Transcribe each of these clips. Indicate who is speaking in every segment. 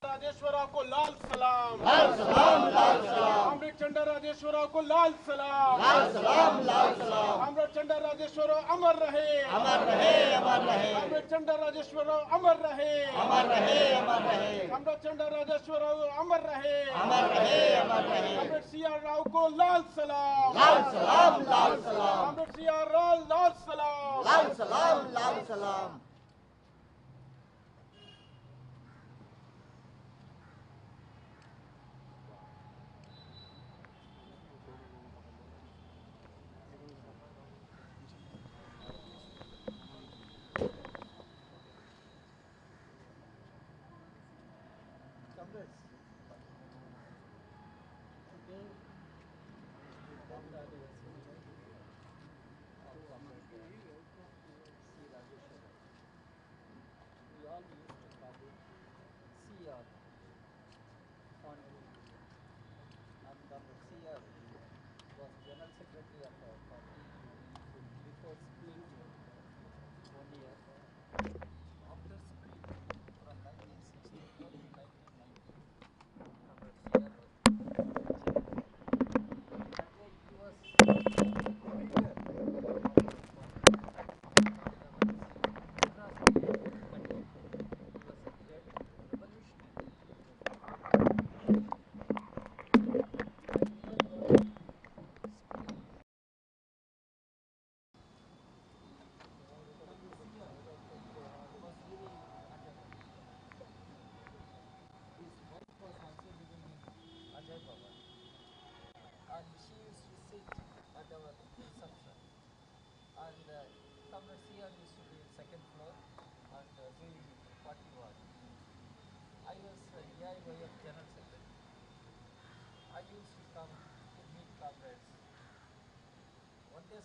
Speaker 1: राजेश्वरराव को लाल सलाम, लाल सलाम, लाल सलाम। अमृत चंडा राजेश्वरराव को लाल सलाम, लाल सलाम, लाल सलाम। अमृत चंडा राजेश्वरराव अमर रहे, अमर रहे, अमर रहे। अमृत चंडा राजेश्वरराव अमर रहे, अमर रहे, अमर रहे। अमृत चंडा राजेश्वरराव अमर रहे, अमर रहे, अमर रहे। अमृत सिया राव को लाल सलाम, लाल सलाम, लाल सलाम। अमृत सिया राव लाल सलाम, लाल सलाम, लाल सलाम।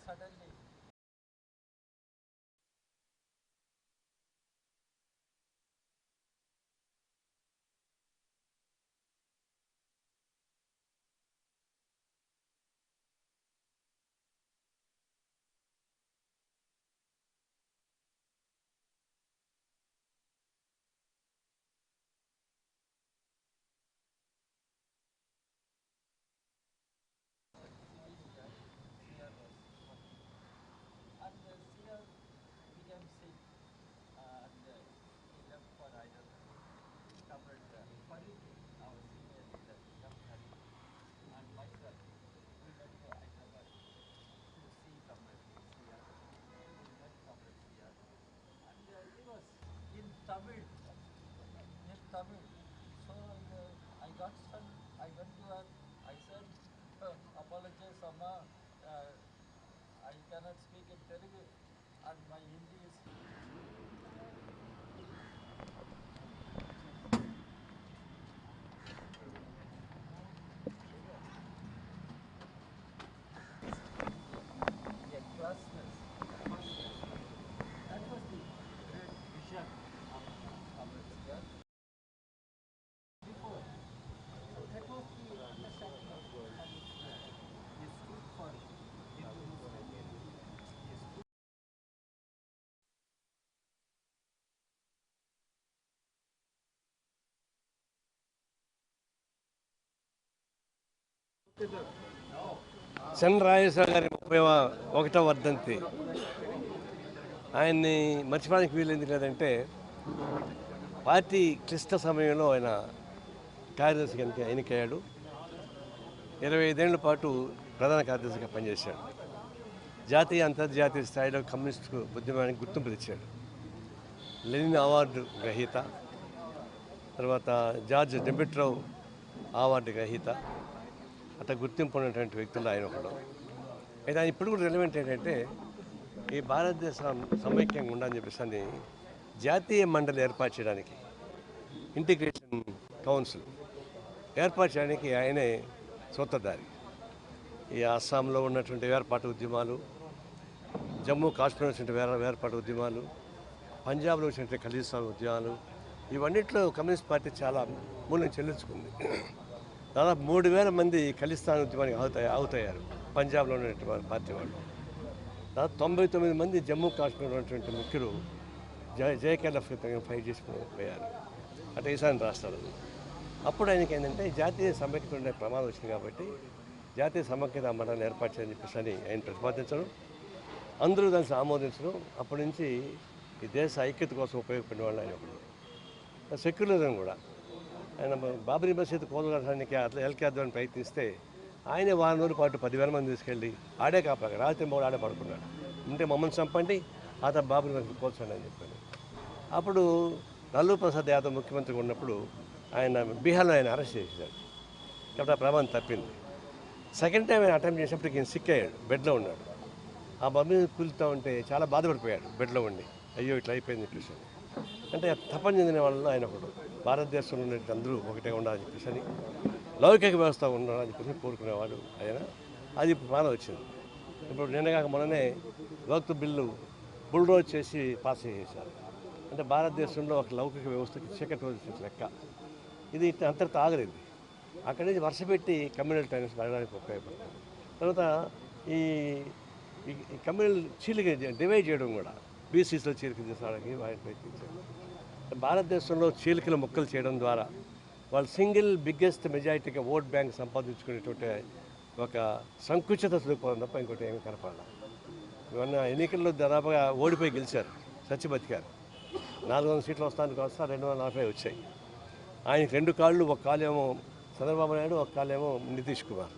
Speaker 2: Suddenly Tamil, in Tamil. So I got some. I went to her. I said, apologies, Amma. I cannot speak in Telugu, and my Hindi is. Yeah, closeness. That was the great vision of Amritsar. Before, that was the understanding of Amritsar. He stood for Hindu Muslim. He stood.
Speaker 3: Chandrarajeswara గారి 31వ వర్ధంతి. ఆయన్ని మర్చిపోవడానికి వీలైంది లేదంటే party క్లిష్ట సమయంలో ఆయన కార్యదర్శిగా ఎన్నికయ్యాడు. 25 ఏళ్ల పాటు ప్రధాన కార్యదర్శిగా పనిచేశాడు. జాతీయ అంతర్జాతీయ స్థాయిలో కమ్యూనిస్టు ఉద్యమానికి గుర్తింపు తెచ్చాడు. లెనిన్ అవార్డు గ్రహీత, తర్వాత జార్జ్ డిమిట్రోవ్ అవార్డు గ్రహీత. అట్లా గుర్తింపు ఉన్నటువంటి వ్యక్తులు ఆయన ఒకడు. అయితే ఆయన ఇప్పుడు కూడా రిలవెంట్ ఏంటంటే ఈ భారతదేశం సమైక్యంగా ఉండాలని చెప్పేసి అని జాతీయ మండలి ఏర్పాటు చేయడానికి ఇంటిగ్రేషన్ కౌన్సిల్ ఏర్పాటు చేయడానికి ఆయనే సూత్రధారి. ఈ అస్సాంలో ఉన్నటువంటి వేర్పాటు ఉద్యమాలు, జమ్మూ కాశ్మీర్ వచ్చినటువంటి వేర్పాటు ఉద్యమాలు, పంజాబ్లో వచ్చినటువంటి ఖలిస్తాన్ ఉద్యమాలు, ఇవన్నిట్లో కమ్యూనిస్ట్ పార్టీ చాలా మూల్యం చెల్లించుకుంది. దాదాపు 3,000 మంది ఖలిస్తాన్ ఉద్యమానికి అవుతయ్యారు పంజాబ్లో ఉన్నటువంటి పార్టీ వాళ్ళు. దాదాపు 99 మంది జమ్మూ కాశ్మీర్లో ఉన్నటువంటి ముఖ్యులు జేకేఎల్ఎఫ్ ఫైట్ చేసి పోయారు అంటే ఈశాన్య రాష్ట్రాలలో. అప్పుడు ఆయనకి ఏంటంటే జాతీయ సమైక్యత ఉండే ప్రమాదం వచ్చింది కాబట్టి జాతీయ సమైక్యత మండలిని ఏర్పాటు చేయని చెప్పేసి అని ఆయన ప్రతిపాదించడం, అందరూ దాన్ని ఆమోదించడం. అప్పటి నుంచి ఈ దేశ ఐక్యత కోసం ఉపయోగపడిన వాళ్ళు ఆయన ఒకడు. సెక్యులరిజం కూడా ఆయన బాబరీ మసీద్ కోలుగడానికి ఎల్కే అద్వాని ప్రయత్నిస్తే ఆయనే వారం రోజుల పాటు 10,000 మంది తీసుకెళ్ళి ఆడే కాపాక రాత్రి 3 ఆడే పడుకున్నాడు. ఉంటే మమ్మల్ని చంపండి అతను బాబరీ మసీద్ కోల్చండి అని చెప్పాను. అప్పుడు లాలూ ప్రసాద్ యాదవ్ ముఖ్యమంత్రిగా ఉన్నప్పుడు ఆయన బీహార్లో ఆయన అరెస్ట్ చేశాడు కాబట్టి ఆ ప్రమాదం తప్పింది. సెకండ్ టైం ఆయన అటెంప్ట్ చేసినప్పటికి ఈయన సిక్ అయ్యాడు, బెడ్లో ఉన్నాడు. ఆ బొమ్మ కూలుతూ ఉంటే చాలా బాధపడిపోయాడు బెడ్లో ఉండి, అయ్యో ఇట్లా అయిపోయింది చెప్పేసి. అంటే తపన చెందిన వాళ్ళలో ఆయన ఒకడు. భారతదేశంలో ఉన్న అందరూ ఒకటే ఉండాలని చెప్పేసి అని, లౌకిక వ్యవస్థ ఉండాలని చెప్పేసి కోరుకునేవాడు ఆయన. అది ప్రమాదం వచ్చింది. ఇప్పుడు నిన్నగాక మొన్ననే వక్త్ బిల్లు బుల్డోజ్ చేసి పాస్ చేసేశారు. అంటే భారతదేశంలో ఒక లౌకిక వ్యవస్థకి చీకటి రోజు లెక్క. ఇది అంతటితో ఆగలేదు. అక్కడి నుంచి వర్ష పెట్టి కమ్యూనల్ టైమ్స్ పెరగడానికి ఉపయోగపడుతుంది. తర్వాత ఈ కమ్యూనల్ చీలిక డివైడ్ చేయడం కూడా బీసీస్లో చీలిక తీసుకోవడానికి ఆయన ప్రయత్నించారు. భారతదేశంలో చీలికల ముక్కలు చేయడం ద్వారా వాళ్ళు సింగిల్ బిగ్గెస్ట్ మెజారిటీగా ఓట్ బ్యాంక్ సంపాదించుకునేటువంటి ఒక సంకుచిత దృక్పథం తప్ప ఇంకోటి ఏమీ కనపడాలి. ఇవన్న ఎన్నికల్లో దాదాపుగా ఓడిపోయి గెలిచారు, సచ్చిబతికారు. 400 సీట్లు వస్తానికి వస్తా 240 వచ్చాయి. ఆయనకి 2 కాళ్ళు, ఒక కాలు ఏమో చంద్రబాబు నాయుడు, ఒక కాలు ఏమో నితీష్ కుమార్.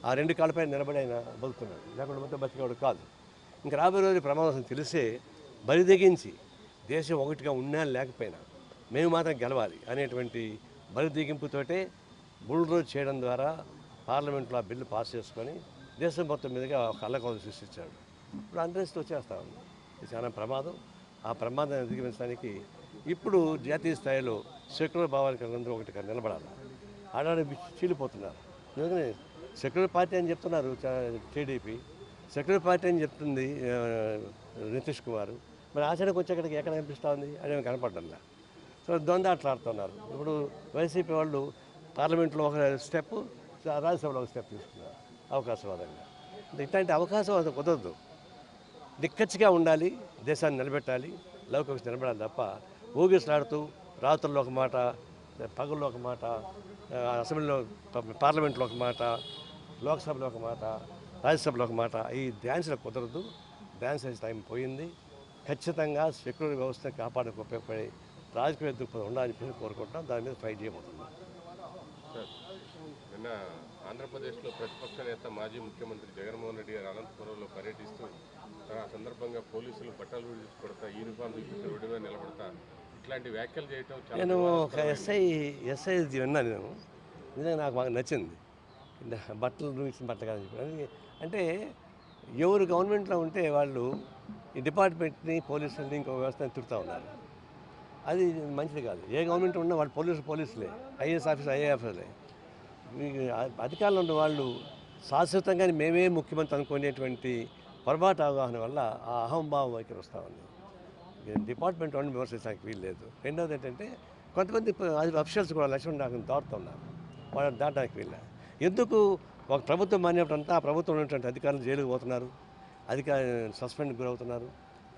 Speaker 3: ఆ 2 కాళ్ళపై నిలబడి ఆయన బతుకుతున్నాడు, లేకుండా మొత్తం బతికేవాడు కాదు. ఇంకా రాబోయే రోజు ప్రమాదం తెలిసే బరి తెగించి దేశం ఒకటిగా ఉన్నా లేకపోయినా మేము మాత్రం గెలవాలి అనేటువంటి బరి దిగింపుతోటే బుల్డోజ్ చేయడం ద్వారా పార్లమెంట్లో ఆ బిల్లు పాస్ చేసుకొని దేశం మొత్తం మీదుగా ఒక అల్లకొల్లు సృష్టించాడు. ఇప్పుడు అంతరిస్తూ వచ్చేస్తా ఉంది. ఇది చాలా ప్రమాదం. ఆ ప్రమాదాన్ని అధిగమించడానికి ఇప్పుడు జాతీయ స్థాయిలో సెక్యులర్ భావానికి అందరూ ఒకటిగా నిలబడాలి. ఆడాడు చీలిపోతున్నారు. ఎందుకంటే సెక్యులర్ పార్టీ అని చెప్తున్నారు టీడీపీ, సెక్యులర్ పార్టీ అని చెప్తుంది నితీష్ కుమార్. మరి ఆచరణకు వచ్చేక్కడికి ఎక్కడ కనిపిస్తూ ఉంది అనేది కనపడ్డంలా. సో ద్వంద్వాట్లాడుతున్నారు. ఇప్పుడు వైసీపీ వాళ్ళు పార్లమెంట్లో ఒక స్టెప్, రాజ్యసభలో ఒక స్టెప్ తీసుకున్నారు అవకాశవాదంగా. ఇట్లాంటి అవకాశం అది కుదరదు. నిక్కచ్చిగా ఉండాలి, దేశాన్ని నిలబెట్టాలి, లౌకిక నిలబడాలి తప్ప ఊగిసలాడుతూ రాత్రుల్లో ఒక మాట, పగుల్లో ఒక మాట, అసెంబ్లీలో పార్లమెంట్లో ఒక మాట, లోక్సభలో ఒక మాట, రాజ్యసభలో ఒక మాట. ఈ డ్యాన్స్లో కుదరదు. డ్యాన్స్ వేసే టైం పోయింది. ఖచ్చితంగా సెక్యులర్ వ్యవస్థను కాపాడడానికి ఉపయోగపడే రాజకీయ దృక్పథం ఉండాలని చెప్పి కోరుకుంటున్నాం. దాని మీద ఫైట్ చేయబోతున్నాం.
Speaker 4: నిన్న ఆంధ్రప్రదేశ్లో ప్రతిపక్ష నేత మాజీ ముఖ్యమంత్రి జగన్మోహన్ రెడ్డి గారు అనంతపురంలో పర్యటిస్తూ ఆ సందర్భంగా పోలీసులు బట్టలు విడిచి కొడతా, యూనిఫామ్ చూపించి రోడ్డు మీద నిలబడతా ఇట్లాంటి వ్యాఖ్యలు చేయటం
Speaker 3: నేను ఒక ఎస్ఐ విన్నా. నేను నిజంగా నాకు బాగా నచ్చింది. బట్టలు చూపించిన బట్ట కాదని చెప్పి. అంటే ఎవరు గవర్నమెంట్లో ఉంటే వాళ్ళు ఈ డిపార్ట్మెంట్ని, పోలీసులని, ఇంకో వ్యవస్థని తిడుతూ ఉన్నారు. అది మంచిది కాదు. ఏ గవర్నమెంట్ ఉన్నా వాళ్ళు పోలీసులే, ఐఏఎస్ ఆఫీసర్ ఆఫీసర్లే. అధికారంలో ఉన్న వాళ్ళు శాశ్వతంగా మేమే ముఖ్యమంత్రి అనుకునేటువంటి పొరపాటు అవగాహన వల్ల ఆ అహంభావం వైఖరి వస్తూ ఉంది. డిపార్ట్మెంట్ వాళ్ళని విమర్శించడానికి వీలు లేదు. రెండవది ఏంటంటే కొంతమంది అఫీషియల్స్ కూడా లక్ష్మణ్ దాటుతున్నారు. వాళ్ళు దాటడానికి వీలు. ఎందుకు ఒక ప్రభుత్వం మానేటంతా ఆ ప్రభుత్వం ఉన్నటువంటి అధికారులు జైలుకు పోతున్నారు, సస్పెండ్కి గురవుతున్నారు,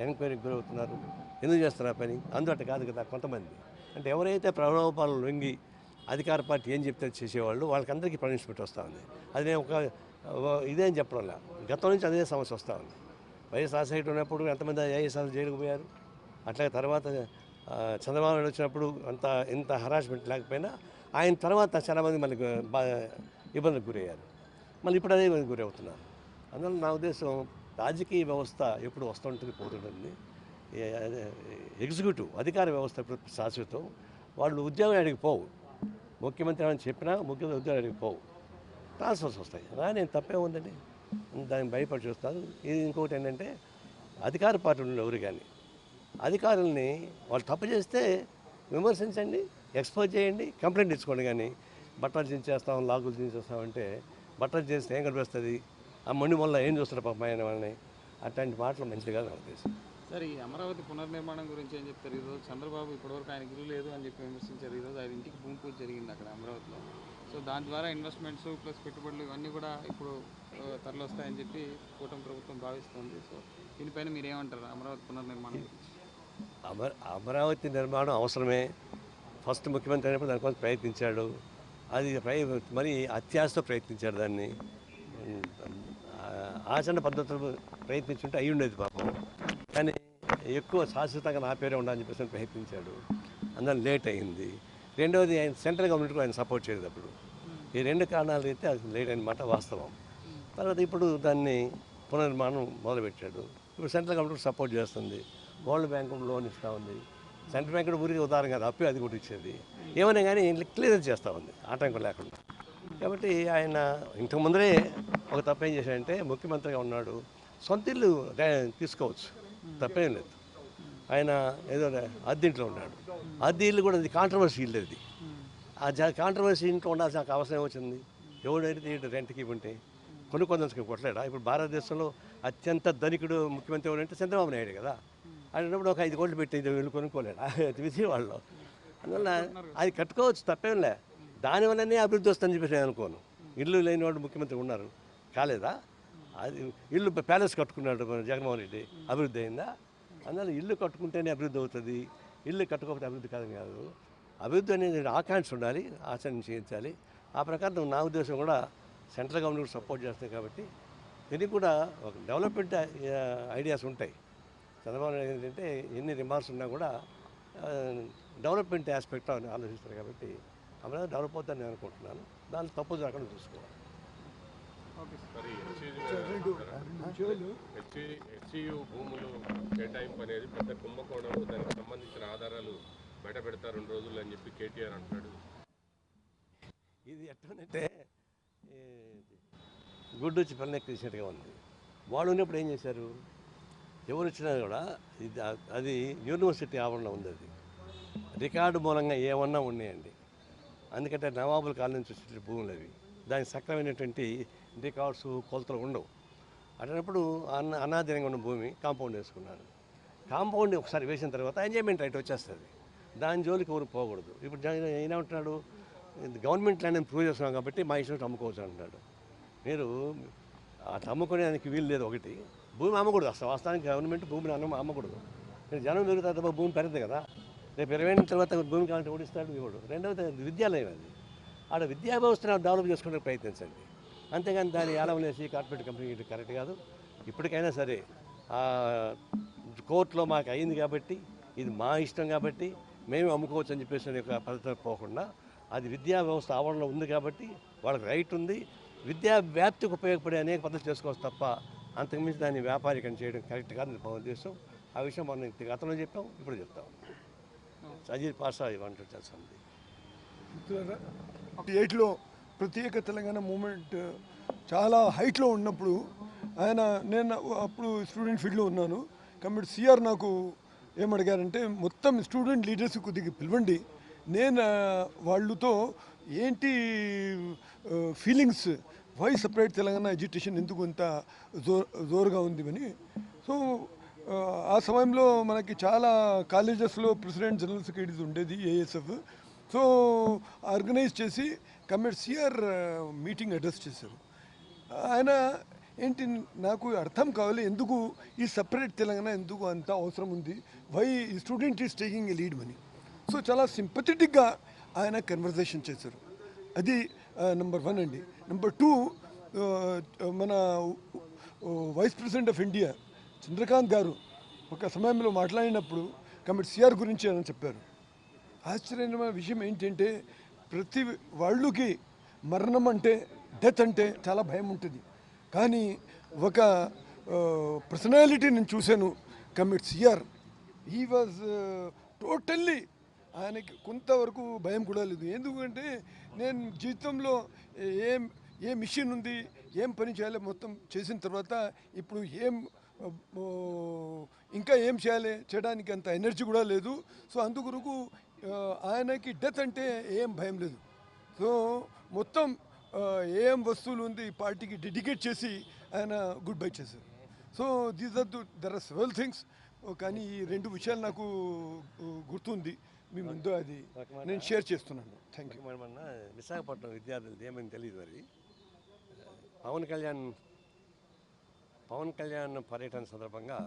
Speaker 3: ఎంక్వైరీకి గురవుతున్నారు. ఎందుకు చేస్తున్నారు పని? అందుబాటు కాదు కదా కొంతమంది. అంటే ఎవరైతే ప్రలోభాలను లొంగి అధికార పార్టీ ఏం చెప్తే చేసేవాళ్ళు వాళ్ళకందరికీ పనిష్మెంట్ వస్తూ ఉంది. అది నేను ఇదేం చెప్పడంలా, గతం నుంచి అదే సమస్య వస్తూ ఉంది. వైఎస్ రాజశేఖర్ ఉన్నప్పుడు ఎంతమంది ఐఏఎస్ జైలుకు పోయారు. అట్లాగే తర్వాత చంద్రబాబు నాయుడు వచ్చినప్పుడు ఇంత హరాస్మెంట్ లేకపోయినా ఆయన తర్వాత చాలామంది మళ్ళీ ఇబ్బందులకు గురయ్యారు. మళ్ళీ ఇప్పుడు అదే గురి అవుతున్నారు. అందువల్ల నా ఉద్దేశం రాజకీయ వ్యవస్థ ఎప్పుడు వస్తుంటుంది, పోతుంటుంది. ఎగ్జిక్యూటివ్ అధికార వ్యవస్థ ఎప్పుడు శాశ్వతం. వాళ్ళు ఉద్యోగం అడిగి పోవు. ముఖ్యమంత్రి అని చెప్పినా ముఖ్యమంత్రి ఉద్యోగం అడిగి పోవు. ట్రాన్స్ఫర్స్ వస్తాయి. నేను తప్పే ఉందండి. దానికి భయపడి చూస్తారు. ఇది ఇంకొకటి ఏంటంటే అధికార పార్టీలు ఎవరు కానీ అధికారుల్ని వాళ్ళు తప్పు చేస్తే విమర్శించండి, ఎక్స్పోజ్ చేయండి, కంప్లైంట్ ఇచ్చుకోండి. కానీ బట్టలు చించేస్తాం, లాగులు చించేస్తామంటే బట్టలు చేస్తే ఏం కనిపిస్తుంది? ఆ మొండి వల్ల ఏం చూస్తారు పాపం ఆయన వాళ్ళని? అట్లాంటి మాటలు మంచిగా నాకు తెలుసు.
Speaker 5: సార్, ఈ అమరావతి పునర్నిర్మాణం గురించి ఏం చెప్తారు? ఈరోజు చంద్రబాబు ఇప్పటివరకు ఆయనకి ఇల్లు లేదు అని చెప్పి విమర్శించారు. ఈరోజు ఆయన ఇంటికి భూమి పూజ జరిగింది అక్కడ అమరావతిలో. సో దాని ద్వారా ఇన్వెస్ట్మెంట్స్ ప్లస్ పెట్టుబడులు ఇవన్నీ కూడా ఇప్పుడు తరలిస్తాయని చెప్పి కూటమి ప్రభుత్వం భావిస్తుంది. సో దీనిపైన మీరు ఏమంటారు అమరావతి పునర్నిర్మాణం గురించి?
Speaker 3: అమరావతి నిర్మాణం అవసరమే. ఫస్ట్ ముఖ్యమంత్రి అయినప్పుడు దానికోసం ప్రయత్నించాడు. అది మరి అత్యాశతో ప్రయత్నించాడు. దాన్ని ఆచరణ పద్ధతులు ప్రయత్నించుంటే అయ్యి ఉండేది పాపం. కానీ ఎక్కువ శాశ్వతంగా నా పేరే ఉండాలని చెప్పేసి ప్రయత్నించాడు. అందులో లేట్ అయింది. రెండవది ఆయన సెంట్రల్ గవర్నమెంట్కు ఆయన సపోర్ట్ చేయలేదు అప్పుడు. ఈ రెండు కారణాలు అయితే అది లేట్ అయినమాట వాస్తవం. తర్వాత ఇప్పుడు దాన్ని పునర్నిర్మాణం మొదలుపెట్టాడు. ఇప్పుడు సెంట్రల్ గవర్నమెంట్ సపోర్ట్ చేస్తుంది. వరల్డ్ బ్యాంక్ లోన్ ఇస్తూ ఉంది. సెంట్రల్ బ్యాంక్ ఊరికి ఉదాహరణ కాదు, అప్పే అది కూడా ఇచ్చేది. ఏమైనా కానీ క్లియర్ చేస్తూ ఉంది ఆటంకం లేకుండా. కాబట్టి ఆయన ఇంతకు ముందరే ఒక తప్పేం చేశాడంటే ముఖ్యమంత్రిగా ఉన్నాడు, సొంత ఇల్లు తీసుకోవచ్చు, తప్పేం లేదు. ఆయన ఏదో అద్దెంట్లో ఉన్నాడు. అద్దె ఇల్లు కూడా అది కాంట్రవర్సీ ఇల్లు. అది ఆ కాంట్రవర్సీ ఇంట్లో ఉండాల్సిన అవసరం ఏమొచ్చింది? ఎవడైతే రెంట్కి ఇవ్వంటే కొనుక్కొందరికి కొట్టలేడా? ఇప్పుడు భారతదేశంలో అత్యంత ధనికుడు ముఖ్యమంత్రి ఎవరంటే చంద్రబాబు నాయుడు కదా. అన్నప్పుడు ఒక 5 కోట్లు పెట్టి ఇల్లు కొనుక్కోలేడా విధి వాళ్ళు? అందువల్ల అది కట్టుకోవచ్చు, తప్పేంలే. దానివల్లనే అభివృద్ధి వస్తుందని చెప్పేసి నేను అనుకోను. ఇల్లు లేని వాడు ముఖ్యమంత్రి ఉన్నారు, కాలేదా? అది ఇల్లు ప్యాలెస్ కట్టుకున్నాడు జగన్మోహన్ రెడ్డి, అభివృద్ధి అయిందా? అందువల్ల ఇల్లు కట్టుకుంటేనే అభివృద్ధి అవుతుంది. ఇల్లు కట్టుకోకపోతే అభివృద్ధి కాదని కాదు. అభివృద్ధి అనేది ఆకాంక్ష ఉండాలి, ఆచరణ చేయించాలి. ఆ ప్రకారం నా ఉద్దేశం కూడా సెంట్రల్ గవర్నమెంట్ సపోర్ట్ చేస్తుంది. కాబట్టి దీనికి కూడా ఒక డెవలప్మెంట్ ఐడియాస్ ఉంటాయి. చంద్రబాబు నాయుడు ఏంటంటే ఎన్ని రిమార్క్స్ ఉన్నా కూడా డెవలప్మెంట్ ఆస్పెక్ట్ అని ఆలోచిస్తారు. కాబట్టి అమరావతి డెవలప్ అవుతుందని నేను అనుకుంటున్నాను. దాన్ని తప్పు జరగకుండా చూసుకోవాలి.
Speaker 4: మరి హెచ్ఈయు భూములు కేటాయింపు అనేది పెద్ద కుంభకోణం, దానికి సంబంధించిన ఆధారాలు బయట పెడతారు 2 రోజులు అని చెప్పి కేటీఆర్ అంటున్నాడు.
Speaker 3: ఇది ఎట్లంటే గుడ్డు వచ్చి పిల్లనెక్కి తీసినట్టుగా ఉంది. వాళ్ళు ఉన్నప్పుడు ఏం చేశారు? ఎవరు వచ్చినా కూడా అది యూనివర్సిటీ ఆవరణలో ఉంది. అది రికార్డు మూలంగా ఏమన్నా ఉన్నాయండి. అందుకంటే నవాబుల కాలం నుంచి వచ్చే భూములు అవి. దానికి సక్రమైనటువంటి రికార్డ్స్ కొలతలు ఉండవు. అటువంటిప్పుడు అనాధీనంగా ఉన్న భూమి కాంపౌండ్ వేసుకున్నారు. కాంపౌండ్ ఒకసారి వేసిన తర్వాత ఎంజాయ్మెంట్ రైట్ వచ్చేస్తుంది. దాని జోలికి ఎవరు పోకూడదు. ఇప్పుడు అయినా ఉంటున్నాడు, గవర్నమెంట్ ల్యాండ్ ప్రూవ్ చేస్తున్నాం కాబట్టి మా ఇష్టం అమ్ముకోవచ్చు అంటున్నాడు. మీరు అటు అమ్ముకోవడానికి వీలు లేదు. ఒకటి, భూమి అమ్మకూడదు. అసలు వాస్తవానికి గవర్నమెంట్ భూమిని అమ్మకూడదు. జనం పెరుగుతుంది తప్ప భూమి పెరగదు కదా. రేపు 20 తర్వాత భూమి కావాలంటే ఓడిస్తాడు ఇవ్వడు. రెండవది విద్యాలయం. అది ఆడ విద్యా వ్యవస్థను డెవలప్ చేసుకునే ప్రయత్నించండి. అంతేగాని దాన్ని ఏలవలేసి కార్పొరేట్ కంపెనీ కరెక్ట్ కాదు. ఇప్పటికైనా సరే కోర్టులో మాకు అయింది కాబట్టి, ఇది మా ఇష్టం కాబట్టి మేము అమ్ముకోవచ్చు అని చెప్పేసి ఒక పద్ధతి పోకుండా, అది విద్యా వ్యవస్థ ఆవరణలో ఉంది కాబట్టి వాళ్ళకి రైట్ ఉంది. విద్యా వ్యాప్తికి ఉపయోగపడే అనేక పద్ధతులు చేసుకోవచ్చు తప్ప అంతకుమించి దాన్ని వ్యాపారికం చేయడం కరెక్ట్ కాదు మా ఉద్దేశం. ఆ విషయం మనం గతంలో చెప్పాం, ఇప్పుడు చెప్తాం. అజీర్ పాషా ఇవ్వండి చేస్తుంది.
Speaker 6: 8లో ప్రత్యేక తెలంగాణ మూమెంట్ చాలా హైట్లో ఉన్నప్పుడు నేను అప్పుడు స్టూడెంట్ ఫీల్డ్లో ఉన్నాను. కాబట్టి సిఆర్ నాకు ఏమడిగారంటే, మొత్తం స్టూడెంట్ లీడర్స్ కొద్దిగా పిలవండి, నేను వాళ్ళతో ఏంటి feelings, why separate Telangana education ఎందుకు ఇంత జోరుగా ఉంది అని. సో ఆ సమయంలో మనకి చాలా కాలేజెస్లో ప్రెసిడెంట్ జనరల్ సెక్రటరీస్ ఉండేది, ఏఎస్ఎఫ్. సో ఆర్గనైజ్ చేసి సిఆర్ మీటింగ్ అడ్రస్ చేశారు. ఆయన ఏంటి, నాకు అర్థం కావాలి ఎందుకు ఈ సపరేట్ తెలంగాణ ఎందుకు అంత అవసరం ఉంది, వై ఈ student is taking a lead అని. సో చాలా సింపథెటిక్గా ఆయన కన్వర్జేషన్ చేశారు. అది నెంబర్ 1 అండి. నెంబర్ 2, మన vice president of India Chandrakant garu ఒక సమయంలో మాట్లాడినప్పుడు సిఆర్ గురించి అని చెప్పారు. ఆశ్చర్యమైన విషయం ఏంటంటే, ప్రతి వాళ్ళకి మరణం అంటే, డెత్ అంటే చాలా భయం ఉంటుంది. కానీ ఒక పర్సనాలిటీ నేను చూశాను, సిఆర్. హీ వాజ్ టోటల్లీ, ఆయనకి కొంతవరకు భయం కూడా లేదు. ఎందుకంటే నేను జీవితంలో ఏ మిషన్ ఉంది, ఏం పని చేయాలి మొత్తం చేసిన తర్వాత ఇప్పుడు ఓ, ఇంకా ఏం చేయాలి చేయడానికి అంత ఎనర్జీ కూడా లేదు. సో అందుకొరకు ఆయనకి డెత్ అంటే ఏం భయం లేదు. సో మొత్తం ఏం వస్తువులు ఉంది ఈ పార్టీకి డెడికేట్ చేసి ఆయన గుడ్ బై చేశారు. So there are several things. కానీ ఈ 2 విషయాలు నాకు గుర్తుంది, మీ ముందు అది నేను షేర్ చేస్తున్నాను. Thank you.
Speaker 3: మొన్న విశాఖపట్నం విద్యార్థులది ఏమని తెలియదు మరి. పవన్ కళ్యాణ్ పర్యటన సందర్భంగా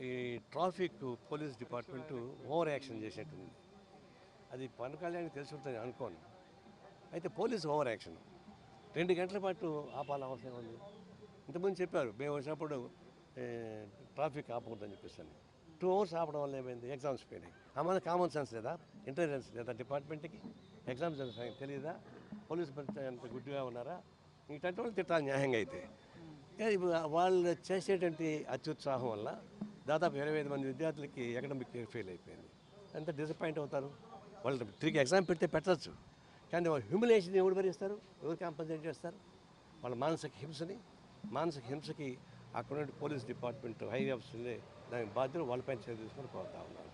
Speaker 3: ఈ traffic police department over action చేసినట్టుంది. అది పవన్ కళ్యాణ్ తెలిసి ఉంటుంది అనుకోను. అయితే పోలీసు ఓవర్ యాక్షన్ 2 గంటల పాటు ఆపాల అవసరం ఉంది. ఇంతకుముందు చెప్పారు మేము వచ్చినప్పుడు ట్రాఫిక్ ఆపకూడదని చెప్పేస్తాను. 2 అవర్స్ ఆపడం వల్ల ఏమైంది, ఎగ్జామ్స్ పోయినాయి. మన కామన్ సెన్స్ లేదా, ఇంటెలిజెన్స్ లేదా డిపార్ట్మెంట్కి? ఎగ్జామ్స్ తెలియదా? పోలీసు అంత గుడ్డిగా ఉన్నారా? ఇటువంటి వాళ్ళు తిట్టాలి న్యాయంగా అయితే. ఇప్పుడు వాళ్ళు చేసేటువంటి అత్యుత్సాహం వల్ల దాదాపు 25 మంది విద్యార్థులకి ఎకడమిక్ ఫెయిల్ అయిపోయింది. ఎంత డిసప్పాయింట్ అవుతారు వాళ్ళు. తిరిగి ఎగ్జామ్ పెడితే పెట్టచ్చు, కానీ వాళ్ళు హ్యూమిలేషన్ ఎవరు భరిస్తారు, ఎవరు కాంపన్సేట్ చేస్తారు? వాళ్ళ మానసిక హింసకి అక్కడ పోలీస్ డిపార్ట్మెంట్ హై ఆఫీసర్లే దానికి బాధ్యత వాళ్ళపైన చర్య తీసుకొని కోరుతా ఉన్నారు.